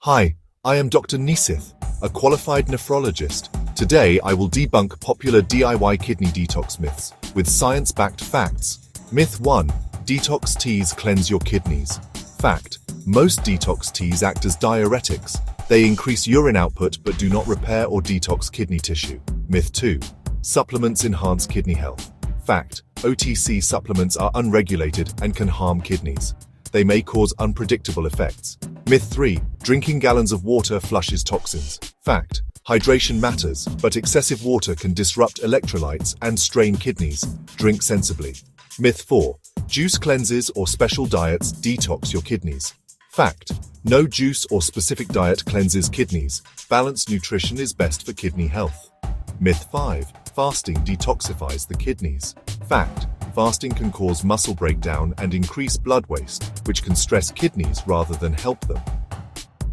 Hi, I am Dr. Nisith, a qualified nephrologist. Today I will debunk popular DIY kidney detox myths with science-backed facts. Myth 1. Detox teas cleanse your kidneys. Fact: most detox teas act as diuretics. They increase urine output but do not repair or detox kidney tissue. Myth 2. Supplements enhance kidney health. Fact: OTC supplements are unregulated and can harm kidneys. They may cause unpredictable effects. Myth 3. Drinking gallons of water flushes toxins. Fact: hydration matters, but excessive water can disrupt electrolytes and strain kidneys. Drink sensibly. Myth 4. Juice cleanses or special diets detox your kidneys. Fact: no juice or specific diet cleanses kidneys. Balanced nutrition is best for kidney health. Myth 5. Fasting detoxifies the kidneys. Fact: fasting can cause muscle breakdown and increase blood waste, which can stress kidneys rather than help them.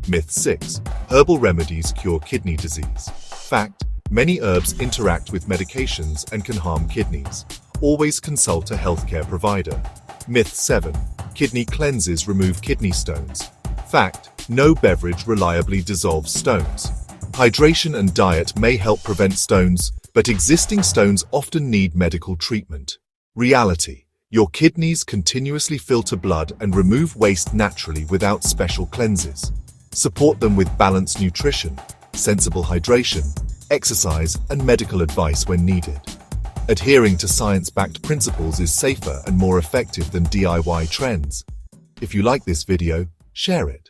Myth 6. Herbal remedies cure kidney disease. Fact: many herbs interact with medications and can harm kidneys. Always consult a healthcare provider. Myth 7. Kidney cleanses remove kidney stones. Fact: no beverage reliably dissolves stones. Hydration and diet may help prevent stones, but existing stones often need medical treatment. Reality: your kidneys continuously filter blood and remove waste naturally without special cleanses. Support them with balanced nutrition, sensible hydration, exercise, and medical advice when needed. Adhering to science-backed principles is safer and more effective than DIY trends. If you like this video, share it.